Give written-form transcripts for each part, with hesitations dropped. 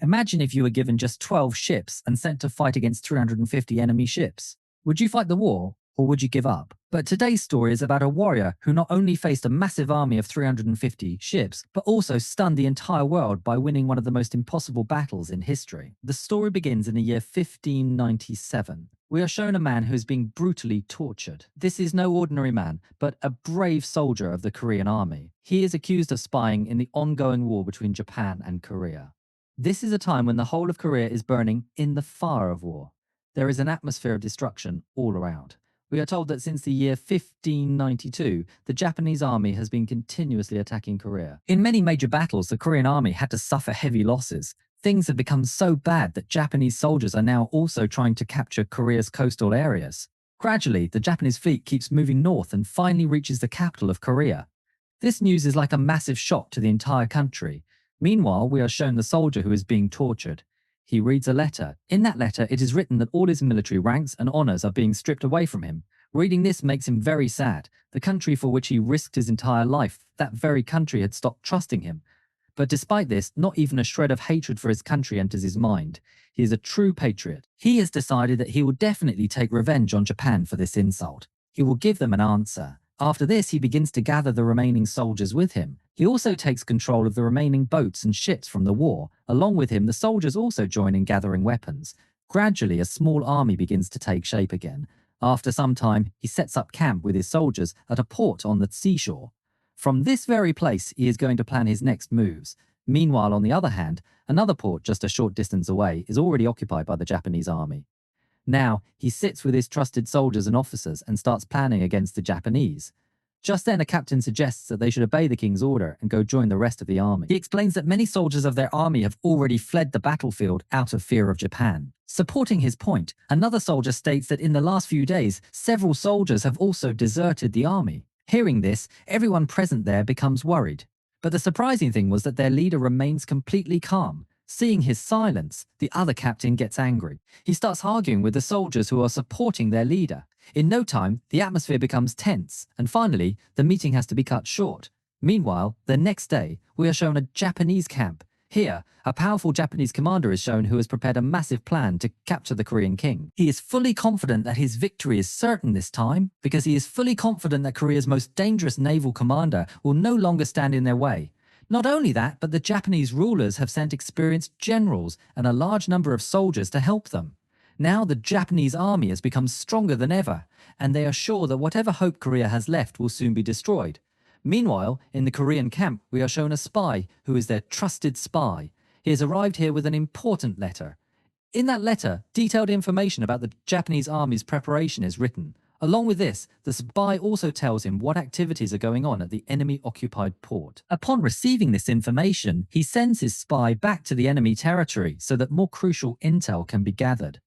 Imagine if you were given just 12 ships and sent to fight against 350 enemy ships. Would you fight the war, or would you give up? But today's story is about a warrior who not only faced a massive army of 350 ships, but also stunned the entire world by winning one of the most impossible battles in history. The story begins in the year 1597. We are shown a man who is being brutally tortured. This is no ordinary man, but a brave soldier of the Korean army. He is accused of spying in the ongoing war between Japan and Korea. This is a time when the whole of Korea is burning in the fire of war. There is an atmosphere of destruction all around. We are told that since the year 1592, the Japanese army has been continuously attacking Korea. In many major battles, the Korean army had to suffer heavy losses. Things have become so bad that Japanese soldiers are now also trying to capture Korea's coastal areas. Gradually, the Japanese fleet keeps moving north and finally reaches the capital of Korea. This news is like a massive shock to the entire country. Meanwhile, we are shown the soldier who is being tortured. He reads a letter. In that letter, it is written that all his military ranks and honors are being stripped away from him. Reading this makes him very sad. The country for which he risked his entire life, that very country had stopped trusting him. But despite this, not even a shred of hatred for his country enters his mind. He is a true patriot. He has decided that he will definitely take revenge on Japan for this insult. He will give them an answer. After this, he begins to gather the remaining soldiers with him. He also takes control of the remaining boats and ships from the war. Along with him, the soldiers also join in gathering weapons. Gradually, a small army begins to take shape again. After some time, he sets up camp with his soldiers at a port on the seashore. From this very place, he is going to plan his next moves. Meanwhile, on the other hand, another port just a short distance away is already occupied by the Japanese army. Now, he sits with his trusted soldiers and officers and starts planning against the Japanese. Just then, a captain suggests that they should obey the king's order and go join the rest of the army. He explains that many soldiers of their army have already fled the battlefield out of fear of Japan. Supporting his point, another soldier states that in the last few days, several soldiers have also deserted the army. Hearing this, everyone present there becomes worried. But the surprising thing was that their leader remains completely calm. Seeing his silence, the other captain gets angry. He starts arguing with the soldiers who are supporting their leader. In no time, the atmosphere becomes tense, and finally, the meeting has to be cut short. Meanwhile, the next day, we are shown a Japanese camp. Here, a powerful Japanese commander is shown who has prepared a massive plan to capture the Korean king. He is fully confident that his victory is certain this time, because he is fully confident that Korea's most dangerous naval commander will no longer stand in their way. Not only that, but the Japanese rulers have sent experienced generals and a large number of soldiers to help them. Now the Japanese army has become stronger than ever, and they are sure that whatever hope Korea has left will soon be destroyed. Meanwhile, in the Korean camp, we are shown a spy who is their trusted spy. He has arrived here with an important letter. In that letter, detailed information about the Japanese army's preparation is written. Along with this, the spy also tells him what activities are going on at the enemy-occupied port. Upon receiving this information, he sends his spy back to the enemy territory so that more crucial intel can be gathered.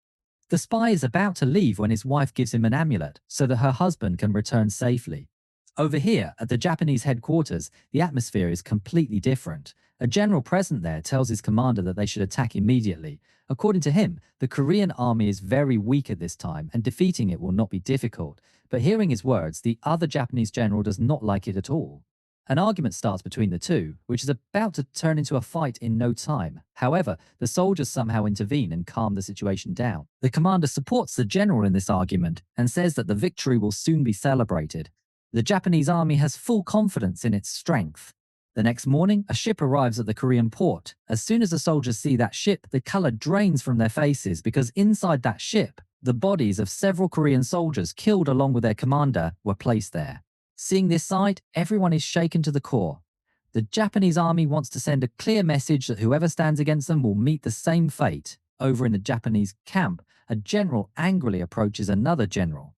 The spy is about to leave when his wife gives him an amulet so that her husband can return safely. Over here, at the Japanese headquarters, the atmosphere is completely different. A general present there tells his commander that they should attack immediately. According to him, the Korean army is very weak at this time and defeating it will not be difficult. But hearing his words, the other Japanese general does not like it at all. An argument starts between the two, which is about to turn into a fight in no time. However, the soldiers somehow intervene and calm the situation down. The commander supports the general in this argument and says that the victory will soon be celebrated. The Japanese army has full confidence in its strength. The next morning, a ship arrives at the Korean port. As soon as the soldiers see that ship, the color drains from their faces because inside that ship, the bodies of several Korean soldiers killed along with their commander were placed there. Seeing this sight, everyone is shaken to the core. The Japanese army wants to send a clear message that whoever stands against them will meet the same fate. Over in the Japanese camp, a general angrily approaches another general.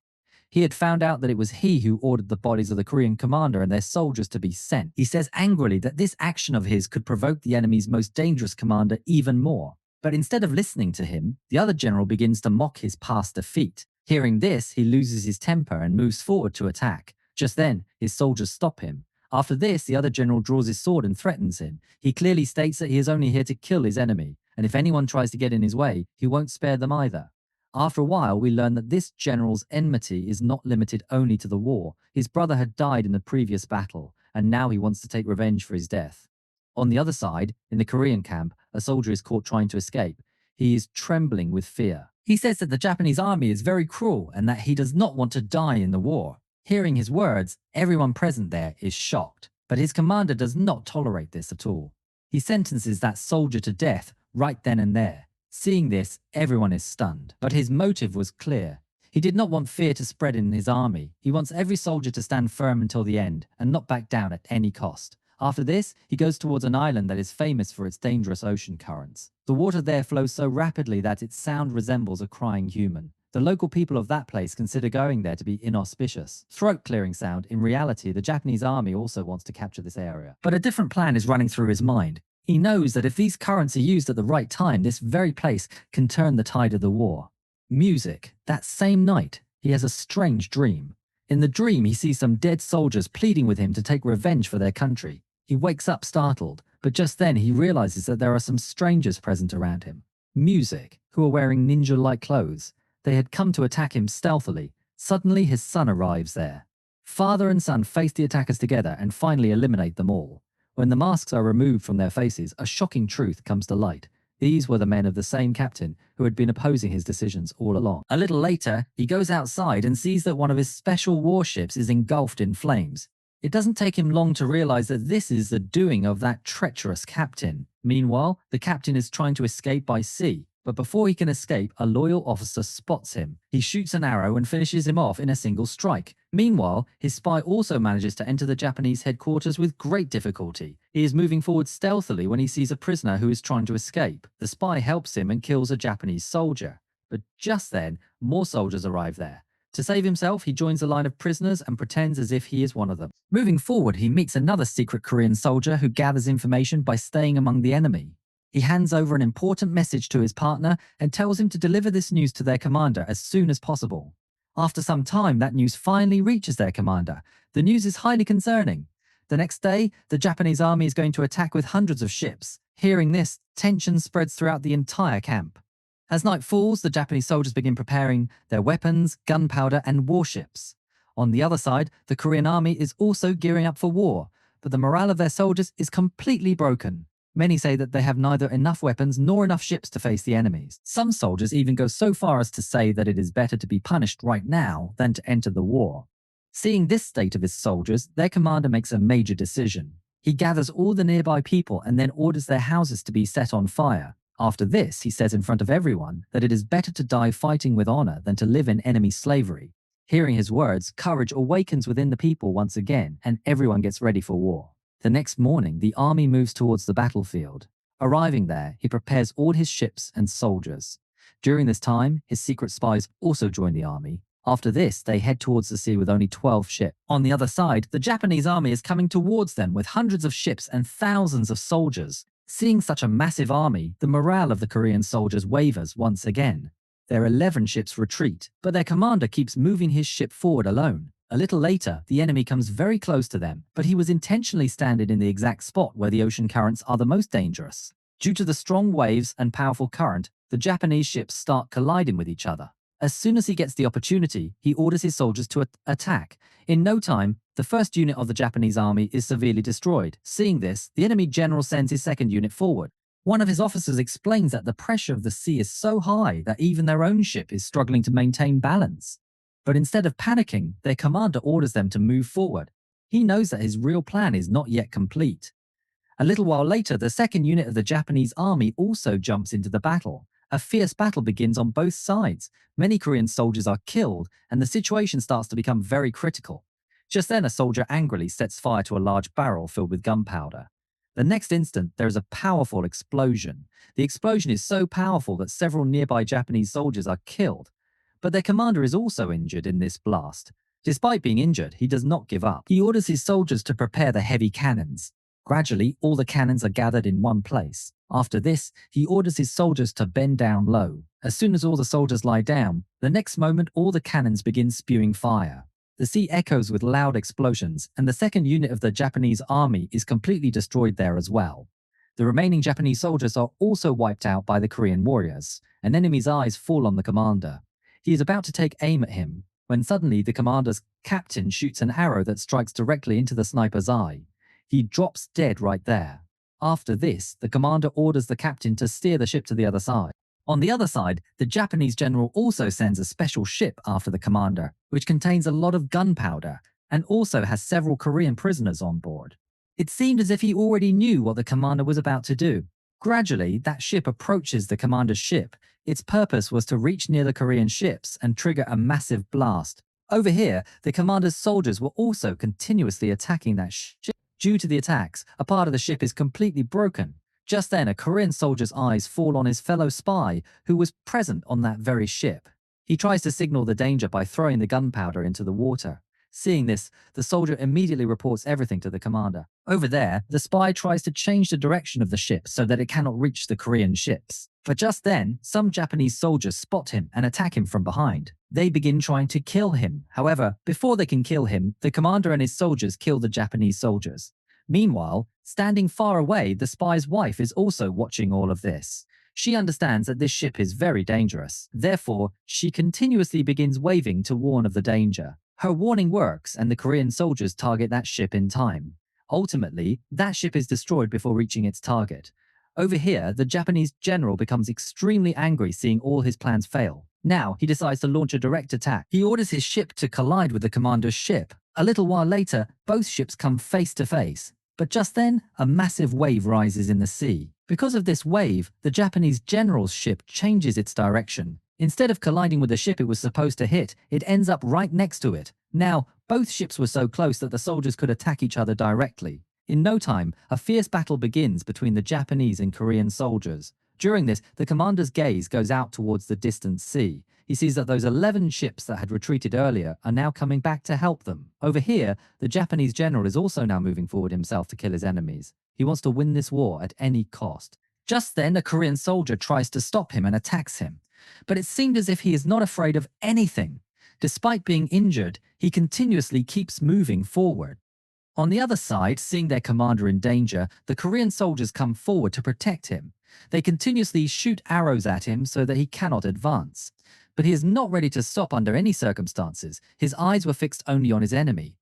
He had found out that it was he who ordered the bodies of the Korean commander and their soldiers to be sent. He says angrily that this action of his could provoke the enemy's most dangerous commander even more. But instead of listening to him, the other general begins to mock his past defeat. Hearing this, he loses his temper and moves forward to attack. Just then, his soldiers stop him. After this, the other general draws his sword and threatens him. He clearly states that he is only here to kill his enemy, and if anyone tries to get in his way, he won't spare them either. After a while, we learn that this general's enmity is not limited only to the war. His brother had died in the previous battle, and now he wants to take revenge for his death. On the other side, in the Korean camp, a soldier is caught trying to escape. He is trembling with fear. He says that the Japanese army is very cruel and that he does not want to die in the war. Hearing his words, everyone present there is shocked, but his commander does not tolerate this at all. He sentences that soldier to death right then and there. Seeing this, everyone is stunned, but his motive was clear. He did not want fear to spread in his army. He wants every soldier to stand firm until the end and not back down at any cost. After this, he goes towards an island that is famous for its dangerous ocean currents. The water there flows so rapidly that its sound resembles a crying human. The local people of that place consider going there to be inauspicious. Throat-clearing sound. In reality, the Japanese army also wants to capture this area. But a different plan is running through his mind. He knows that if these currents are used at the right time, this very place can turn the tide of the war. Music. That same night, he has a strange dream. In the dream, he sees some dead soldiers pleading with him to take revenge for their country. He wakes up startled, but just then he realizes that there are some strangers present around him. Music, who are wearing ninja-like clothes. They had come to attack him stealthily. Suddenly, his son arrives there. Father and son face the attackers together and finally eliminate them all. When the masks are removed from their faces, a shocking truth comes to light. These were the men of the same captain who had been opposing his decisions all along. A little later, he goes outside and sees that one of his special warships is engulfed in flames. It doesn't take him long to realize that this is the doing of that treacherous captain. Meanwhile, the captain is trying to escape by sea, but before he can escape, a loyal officer spots him. He shoots an arrow and finishes him off in a single strike. Meanwhile, his spy also manages to enter the Japanese headquarters with great difficulty. He is moving forward stealthily when he sees a prisoner who is trying to escape. The spy helps him and kills a Japanese soldier. But just then, more soldiers arrive there. To save himself, he joins the line of prisoners and pretends as if he is one of them. Moving forward, he meets another secret Korean soldier who gathers information by staying among the enemy. He hands over an important message to his partner and tells him to deliver this news to their commander as soon as possible. After some time, that news finally reaches their commander. The news is highly concerning. The next day, the Japanese army is going to attack with hundreds of ships. Hearing this, tension spreads throughout the entire camp. As night falls, the Japanese soldiers begin preparing their weapons, gunpowder, and warships. On the other side, the Korean army is also gearing up for war, but the morale of their soldiers is completely broken. Many say that they have neither enough weapons nor enough ships to face the enemies. Some soldiers even go so far as to say that it is better to be punished right now than to enter the war. Seeing this state of his soldiers, their commander makes a major decision. He gathers all the nearby people and then orders their houses to be set on fire. After this, he says in front of everyone that it is better to die fighting with honor than to live in enemy slavery. Hearing his words, courage awakens within the people once again, and everyone gets ready for war. The next morning, the army moves towards the battlefield. Arriving there, he prepares all his ships and soldiers. During this time, his secret spies also join the army. After this, they head towards the sea with only 12 ships. On the other side, the Japanese army is coming towards them with hundreds of ships and thousands of soldiers. Seeing such a massive army, the morale of the Korean soldiers wavers once again. Their 11 ships retreat, but their commander keeps moving his ship forward alone. A little later, the enemy comes very close to them, but he was intentionally standing in the exact spot where the ocean currents are the most dangerous. Due to the strong waves and powerful current, the Japanese ships start colliding with each other. As soon as he gets the opportunity, he orders his soldiers to attack. In no time, the first unit of the Japanese army is severely destroyed. Seeing this, the enemy general sends his second unit forward. One of his officers explains that the pressure of the sea is so high that even their own ship is struggling to maintain balance. But instead of panicking, their commander orders them to move forward. He knows that his real plan is not yet complete. A little while later, the second unit of the Japanese army also jumps into the battle. A fierce battle begins on both sides. Many Korean soldiers are killed, and the situation starts to become very critical. Just then, a soldier angrily sets fire to a large barrel filled with gunpowder. The next instant, there is a powerful explosion. The explosion is so powerful that several nearby Japanese soldiers are killed. But their commander is also injured in this blast. Despite being injured, he does not give up. He orders his soldiers to prepare the heavy cannons. Gradually, all the cannons are gathered in one place. After this, he orders his soldiers to bend down low. As soon as all the soldiers lie down, the next moment all the cannons begin spewing fire. The sea echoes with loud explosions, and the second unit of the Japanese army is completely destroyed there as well. The remaining Japanese soldiers are also wiped out by the Korean warriors. An enemy's eyes fall on the commander. He is about to take aim at him, when suddenly the commander's captain shoots an arrow that strikes directly into the sniper's eye. He drops dead right there. After this, the commander orders the captain to steer the ship to the other side. On the other side, the Japanese general also sends a special ship after the commander, which contains a lot of gunpowder and also has several Korean prisoners on board. It seemed as if he already knew what the commander was about to do. Gradually, that ship approaches the commander's ship. Its purpose was to reach near the Korean ships and trigger a massive blast. Over here, the commander's soldiers were also continuously attacking that ship. Due to the attacks, a part of the ship is completely broken. Just then, a Korean soldier's eyes fall on his fellow spy, who was present on that very ship. He tries to signal the danger by throwing the gunpowder into the water. Seeing this, the soldier immediately reports everything to the commander. Over there, the spy tries to change the direction of the ship so that it cannot reach the Korean ships. But just then, some Japanese soldiers spot him and attack him from behind. They begin trying to kill him. However, before they can kill him, the commander and his soldiers kill the Japanese soldiers. Meanwhile, standing far away, the spy's wife is also watching all of this. She understands that this ship is very dangerous. Therefore, she continuously begins waving to warn of the danger. Her warning works, and the Korean soldiers target that ship in time. Ultimately, that ship is destroyed before reaching its target. Over here, the Japanese general becomes extremely angry seeing all his plans fail. Now, he decides to launch a direct attack. He orders his ship to collide with the commander's ship. A little while later, both ships come face to face. But just then, a massive wave rises in the sea. Because of this wave, the Japanese general's ship changes its direction. Instead of colliding with the ship it was supposed to hit, it ends up right next to it. Now, both ships were so close that the soldiers could attack each other directly. In no time, a fierce battle begins between the Japanese and Korean soldiers. During this, the commander's gaze goes out towards the distant sea. He sees that those 11 ships that had retreated earlier are now coming back to help them. Over here, the Japanese general is also now moving forward himself to kill his enemies. He wants to win this war at any cost. Just then, a Korean soldier tries to stop him and attacks him. But it seemed as if he is not afraid of anything. Despite being injured, he continuously keeps moving forward. On the other side, seeing their commander in danger, the Korean soldiers come forward to protect him. They continuously shoot arrows at him so that he cannot advance. But he is not ready to stop under any circumstances. His eyes were fixed only on his enemy.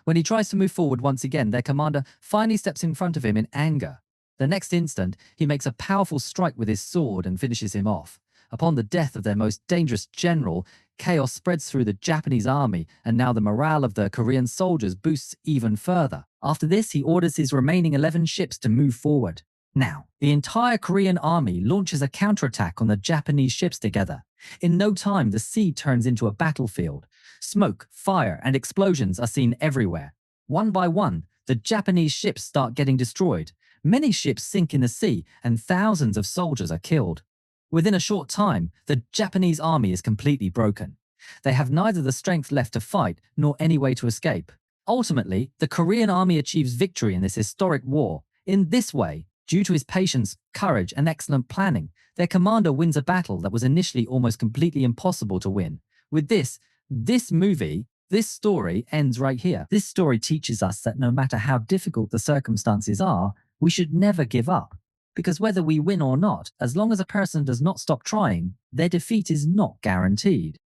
When he tries to move forward once again, their commander finally steps in front of him in anger. The next instant, he makes a powerful strike with his sword and finishes him off. Upon the death of their most dangerous general, chaos spreads through the Japanese army, and now the morale of the Korean soldiers boosts even further. After this, he orders his remaining 11 ships to move forward. Now, the entire Korean army launches a counterattack on the Japanese ships together. In no time, the sea turns into a battlefield. Smoke, fire, and explosions are seen everywhere. One by one, the Japanese ships start getting destroyed. Many ships sink in the sea, and thousands of soldiers are killed. Within a short time, the Japanese army is completely broken. They have neither the strength left to fight nor any way to escape. Ultimately, the Korean army achieves victory in this historic war. In this way, due to his patience, courage, and excellent planning, their commander wins a battle that was initially almost completely impossible to win. With this story ends right here. This story teaches us that no matter how difficult the circumstances are, we should never give up. Because whether we win or not, as long as a person does not stop trying, their defeat is not guaranteed.